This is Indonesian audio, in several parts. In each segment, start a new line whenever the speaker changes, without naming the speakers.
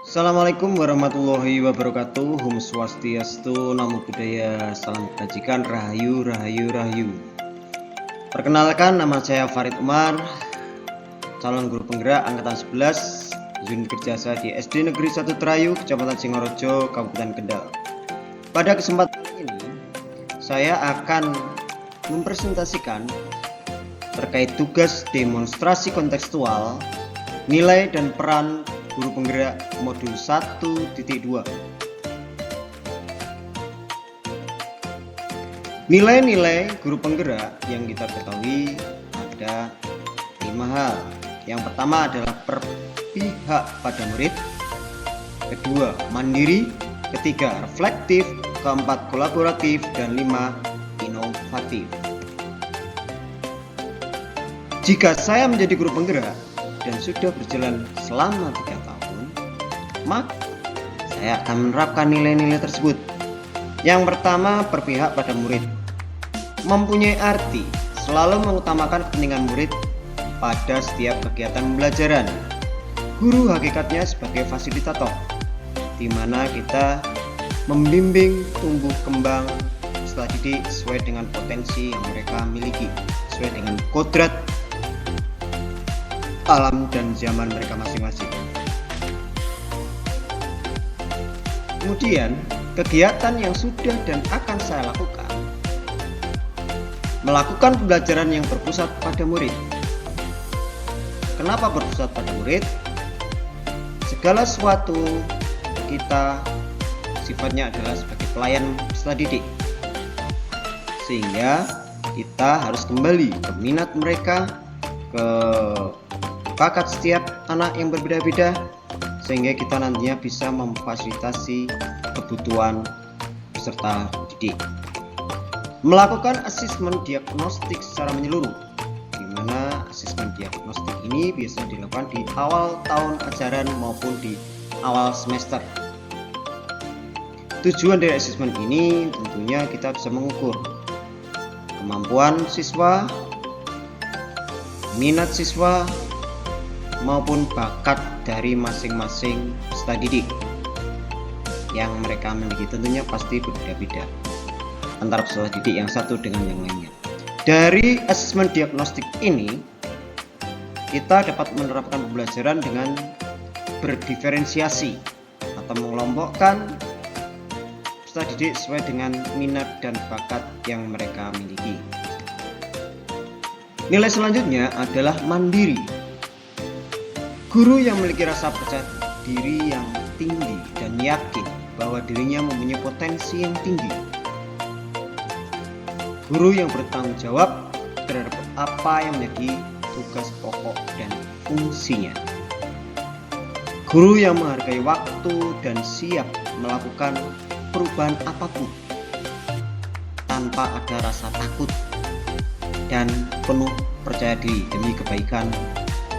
Assalamualaikum warahmatullahi wabarakatuh. Om Swastiastu, Namo Buddhaya, salam kebajikan, rahayu, rahayu, rahayu. Perkenalkan, nama saya Farid Umar, calon guru penggerak angkatan 11, unit kerja saya di SD Negeri 1 Terayu, Kecamatan Singorojo, Kabupaten Kendal. Pada kesempatan ini, saya akan mempresentasikan terkait tugas demonstrasi kontekstual, nilai dan peran guru penggerak modul 1.2. Nilai-nilai guru penggerak yang kita ketahui ada 5 hal. Yang pertama adalah berpihak pada murid, kedua mandiri, ketiga reflektif, keempat kolaboratif, dan 5 inovatif. Jika saya menjadi guru penggerak dan sudah berjalan selama 3 tahun, maka saya akan menerapkan nilai-nilai tersebut. Yang pertama, berpihak pada murid. Mempunyai arti selalu mengutamakan kepentingan murid pada setiap kegiatan pembelajaran. Guru hakikatnya sebagai fasilitator, di mana kita membimbing tumbuh kembang peserta didik sesuai dengan potensi yang mereka miliki, sesuai dengan kodrat alam dan zaman mereka masing-masing. Kemudian, kegiatan yang sudah dan akan saya lakukan, melakukan pembelajaran yang berpusat pada murid. Kenapa berpusat pada murid? Segala sesuatu kita sifatnya adalah sebagai pelayan peserta didik, sehingga kita harus kembali ke minat mereka, ke bakat setiap anak yang berbeda-beda, sehingga kita nantinya bisa memfasilitasi kebutuhan peserta didik. Melakukan asesmen diagnostik secara menyeluruh, di mana asesmen diagnostik ini biasanya dilakukan di awal tahun ajaran maupun di awal semester. Tujuan dari asesmen ini tentunya kita bisa mengukur kemampuan siswa, minat siswa, maupun bakat dari masing-masing peserta didik yang mereka miliki. Tentunya pasti berbeda-beda antara peserta didik yang satu dengan yang lainnya. Dari asesmen diagnostik ini, kita dapat menerapkan pembelajaran dengan berdiferensiasi atau mengelompokkan peserta didik sesuai dengan minat dan bakat yang mereka miliki. Nilai selanjutnya adalah mandiri. Guru yang memiliki rasa percaya diri yang tinggi dan yakin bahwa dirinya mempunyai potensi yang tinggi. Guru yang bertanggung jawab terhadap apa yang menjadi tugas pokok dan fungsinya. Guru yang menghargai waktu dan siap melakukan perubahan apapun tanpa ada rasa takut dan penuh percaya diri demi kebaikan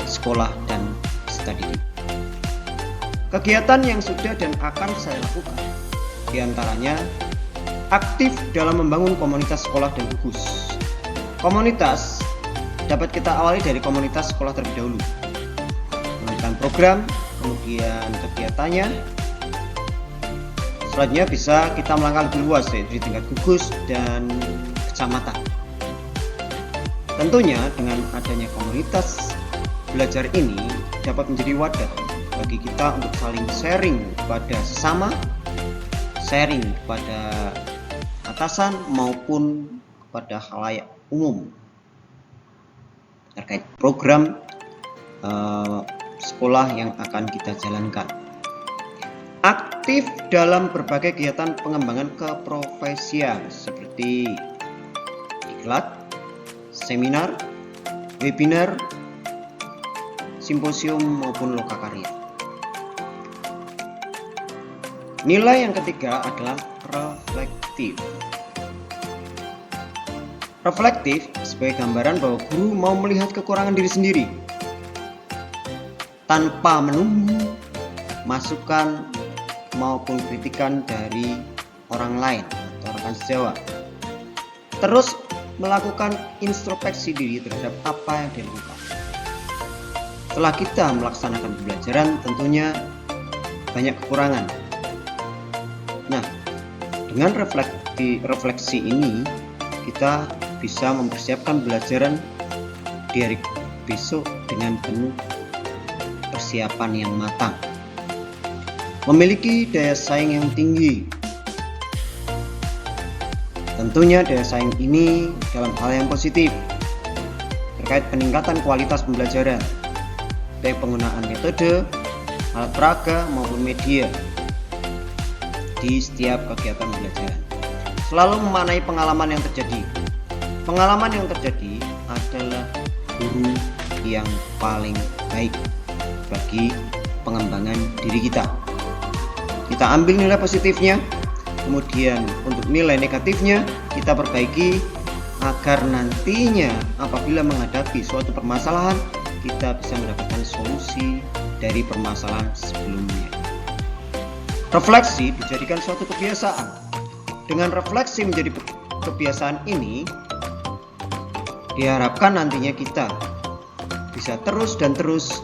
sekolah dan peserta didik. Kegiatan yang sudah dan akan saya lakukan diantaranya aktif dalam membangun komunitas sekolah dan gugus. Komunitas dapat kita awali dari komunitas sekolah terlebih dahulu, menggunakan program, kemudian kegiatannya. Selanjutnya bisa kita melangkah lebih luas, yaitu di tingkat gugus dan kecamatan. Tentunya dengan adanya komunitas belajar ini dapat menjadi wadah bagi kita untuk saling sharing kepada sesama, sharing kepada atasan maupun kepada khalayak umum terkait program sekolah yang akan kita jalankan. Aktif dalam berbagai kegiatan pengembangan keprofesian seperti diklat, seminar, webinar, simposium maupun lokakarya. Nilai yang ketiga adalah reflektif. Reflektif sebagai gambaran bahwa guru mau melihat kekurangan diri sendiri tanpa menunggu masukan maupun kritikan dari orang lain atau rekan sejawat. Terus melakukan introspeksi diri terhadap apa yang dilakukan. Setelah kita melaksanakan pembelajaran, tentunya banyak kekurangan. Nah, dengan refleksi ini kita bisa mempersiapkan pembelajaran di hari besok dengan penuh persiapan yang matang. Memiliki daya saing yang tinggi. Tentunya daya saing ini dalam hal yang positif terkait peningkatan kualitas pembelajaran, baik penggunaan metode, alat peraga maupun media di setiap kegiatan pembelajaran. Selalu memaknai pengalaman yang terjadi. Pengalaman yang terjadi adalah guru yang paling baik bagi pengembangan diri kita. Kita ambil nilai positifnya, kemudian untuk nilai negatifnya kita perbaiki agar nantinya apabila menghadapi suatu permasalahan kita bisa mendapatkan solusi dari permasalahan sebelumnya. Refleksi dijadikan suatu kebiasaan. Dengan refleksi menjadi kebiasaan ini, diharapkan nantinya kita bisa terus dan terus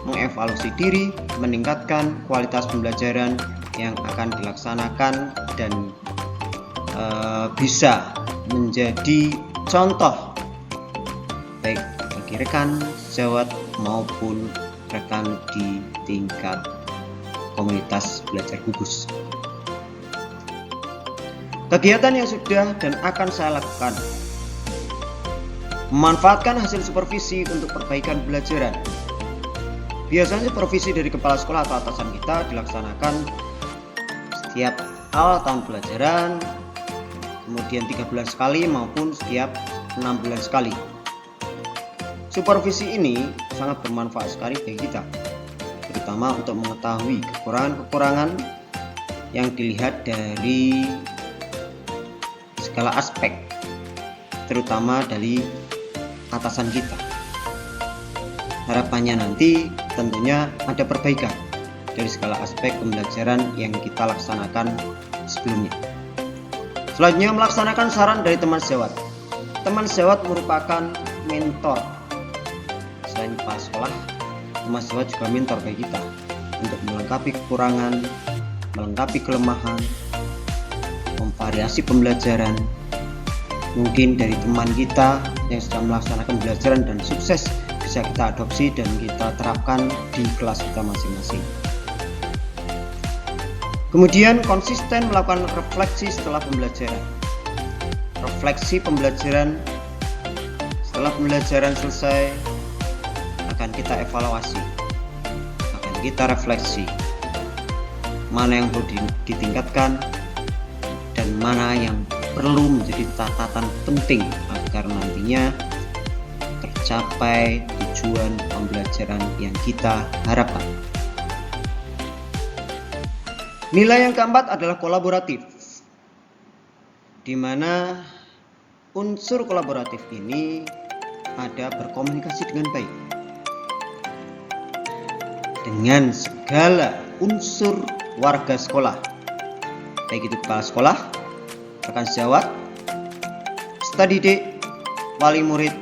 mengevaluasi diri, meningkatkan kualitas pembelajaran yang akan dilaksanakan dan bisa menjadi contoh baik bagi rekan sejawat maupun rekan di tingkat komunitas belajar gugus. Kegiatan yang sudah dan akan saya lakukan: memanfaatkan hasil supervisi untuk perbaikan pembelajaran. Biasanya supervisi dari kepala sekolah atau atasan kita dilaksanakan setiap awal tahun pelajaran, kemudian 3 bulan sekali maupun setiap 6 bulan sekali. Supervisi ini sangat bermanfaat sekali bagi kita, terutama untuk mengetahui kekurangan-kekurangan yang dilihat dari segala aspek, terutama dari atasan kita. Harapannya nanti tentunya ada perbaikan dari segala aspek pembelajaran yang kita laksanakan sebelumnya. Selanjutnya, melaksanakan saran dari teman sejawat. Teman sejawat merupakan mentor. Selain kepala sekolah, teman sejawat juga mentor bagi kita untuk melengkapi kekurangan, melengkapi kelemahan, memvariasi pembelajaran. Mungkin dari teman kita yang sedang melaksanakan pembelajaran dan sukses bisa kita adopsi dan kita terapkan di kelas kita masing-masing. Kemudian konsisten melakukan refleksi setelah pembelajaran. Refleksi pembelajaran setelah pembelajaran selesai akan kita evaluasi, akan kita refleksi mana yang perlu ditingkatkan dan mana yang perlu menjadi catatan penting agar nantinya tercapai tujuan pembelajaran yang kita harapkan. Nilai yang keempat adalah kolaboratif, di mana unsur kolaboratif ini ada berkomunikasi dengan baik dengan segala unsur warga sekolah, baik itu kepala sekolah, rekan sejawat, peserta didik, wali murid,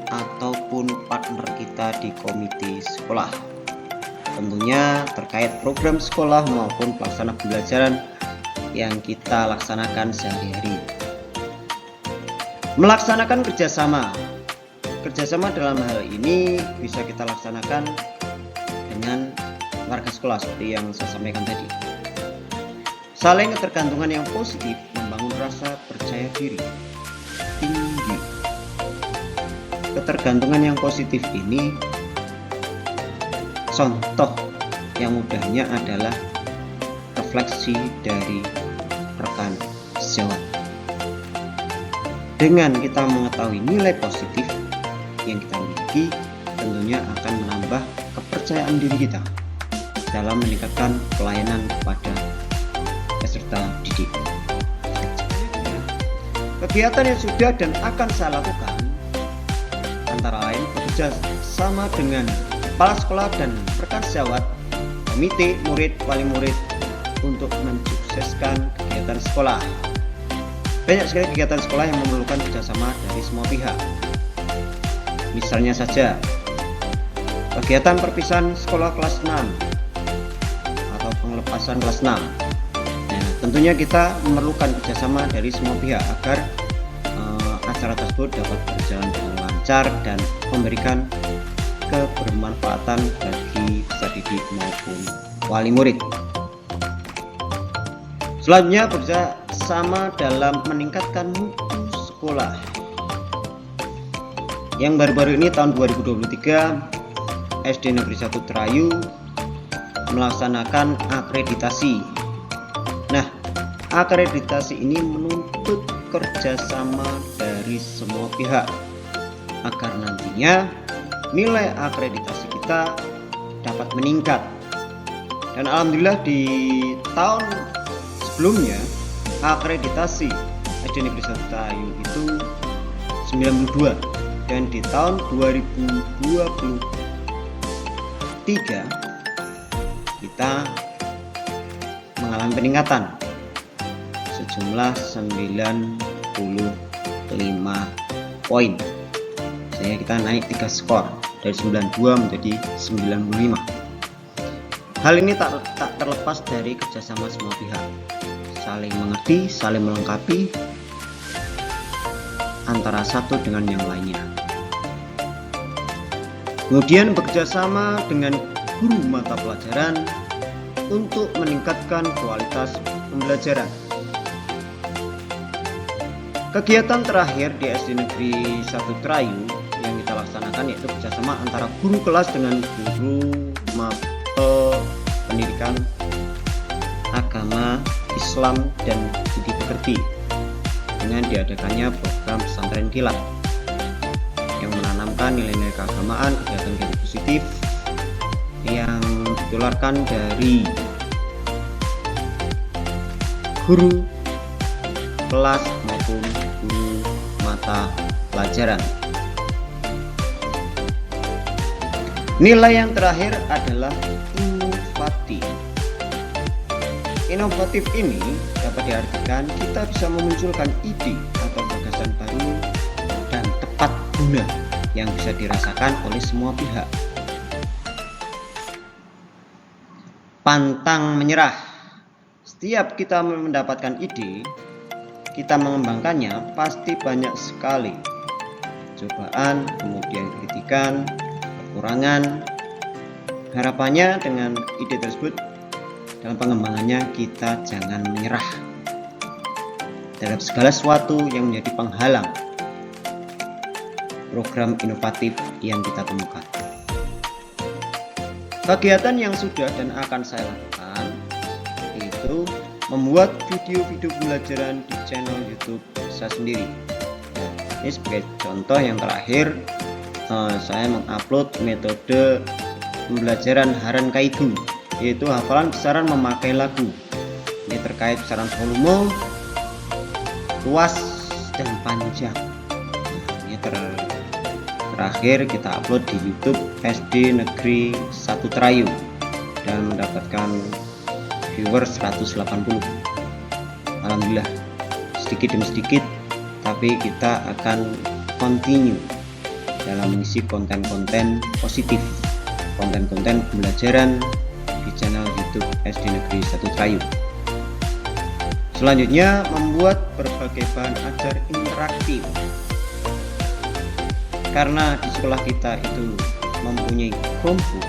ataupun partner kita di komite sekolah. Tentunya terkait program sekolah maupun pelaksana pembelajaran yang kita laksanakan sehari-hari. Melaksanakan kerjasama. Kerjasama dalam hal ini bisa kita laksanakan dengan warga sekolah seperti yang saya sampaikan tadi. Saling ketergantungan yang positif membangun rasa percaya diri tinggi. Ketergantungan yang positif ini, contoh yang mudahnya adalah refleksi dari rekan sejawat. Dengan kita mengetahui nilai positif yang kita miliki, tentunya akan menambah kepercayaan diri kita dalam meningkatkan pelayanan kepada peserta didik. Kegiatan yang sudah dan akan saya lakukan antara lain bekerja sama dengan kepala sekolah dan rekan sejawat, komite murid, wali murid untuk mensukseskan kegiatan sekolah. Banyak sekali kegiatan sekolah yang memerlukan kerjasama dari semua pihak. Misalnya saja kegiatan perpisahan sekolah kelas 6 atau pengelepasan kelas 6. Nah, tentunya kita memerlukan kerjasama dari semua pihak agar acara tersebut dapat berjalan dengan lancar dan memberikan kebermanfaatan bagi peserta didik maupun wali murid. Selanjutnya, bekerjasama dalam meningkatkan mutu sekolah. Yang baru-baru ini tahun 2023 SD Negeri 1 Terayu melaksanakan akreditasi. Nah, akreditasi ini menuntut kerjasama dari semua pihak agar nantinya nilai akreditasi kita dapat meningkat. Dan alhamdulillah di tahun sebelumnya akreditasi SD Negeri 1 Terayu itu 92, dan di tahun 2023 kita mengalami peningkatan sejumlah 95 poin, sehingga kita naik 3 skor dari 92 menjadi 95. Hal ini tak terlepas dari kerjasama semua pihak, saling mengerti, saling melengkapi antara satu dengan yang lainnya. Kemudian bekerjasama dengan guru mata pelajaran untuk meningkatkan kualitas pembelajaran. Kegiatan terakhir di SD Negeri 1 Terayu yang kita laksanakan yaitu kerjasama antara guru kelas dengan guru mata pendidikan agama Islam dan budi pekerti dengan diadakannya program pesantren kilat yang menanamkan nilai-nilai keagamaan, kegiatan positif yang ditularkan dari guru kelas maupun guru mata pelajaran. Nilai yang terakhir adalah inovatif. Inovatif ini dapat diartikan kita bisa memunculkan ide atau gagasan baru dan tepat guna yang bisa dirasakan oleh semua pihak. Pantang menyerah. Setiap kita mendapatkan ide, kita mengembangkannya pasti banyak sekali cobaan, kemudian kritikan, kekurangan. Harapannya dengan ide tersebut dalam pengembangannya kita jangan menyerah terhadap segala sesuatu yang menjadi penghalang program inovatif yang kita temukan. Kegiatan yang sudah dan akan saya lakukan yaitu membuat video-video pembelajaran di channel YouTube saya sendiri. Ini sebagai contoh yang terakhir, saya mengupload metode pembelajaran Haran Kaidu, yaitu hafalan besaran memakai lagu. Ini terkait besaran volume, luas, dan panjang. Ini terakhir kita upload di YouTube SD Negeri 1 Terayu dan mendapatkan viewer 180. Alhamdulillah, sedikit demi sedikit, tapi kita akan continue dalam mengisi konten-konten positif, konten-konten pembelajaran di channel YouTube SD Negeri 1 Terayu. Selanjutnya, membuat berbagai bahan ajar interaktif. Karena di sekolah kita itu mempunyai Chromebook,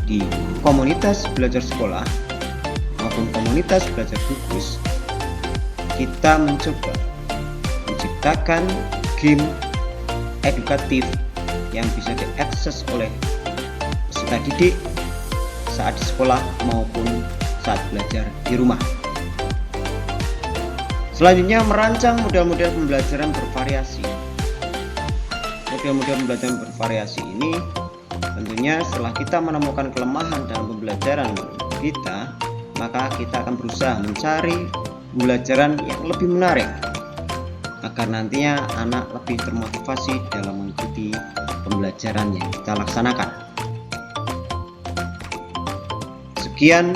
di komunitas belajar sekolah maupun komunitas belajar gugus, kita mencoba menciptakan game edukatif yang bisa diakses oleh peserta didik saat di sekolah maupun saat belajar di rumah. Selanjutnya, merancang model-model pembelajaran bervariasi. Model-model pembelajaran bervariasi ini tentunya setelah kita menemukan kelemahan dalam pembelajaran kita, maka kita akan berusaha mencari pembelajaran yang lebih menarik agar nantinya anak lebih termotivasi dalam mengikuti pembelajaran yang kita laksanakan. Sekian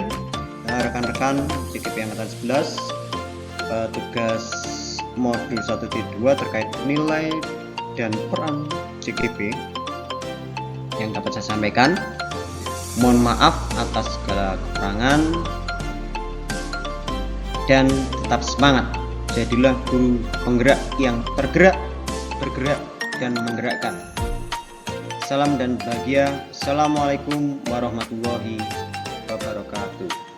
rekan-rekan CGP Angkatan 11 tugas modul 1.2 terkait nilai dan peran CGP yang dapat saya sampaikan. Mohon maaf atas segala kekurangan, dan tetap semangat. Jadilah guru penggerak yang tergerak, bergerak, dan menggerakkan. Salam dan bahagia. Assalamualaikum warahmatullahi wabarakatuh.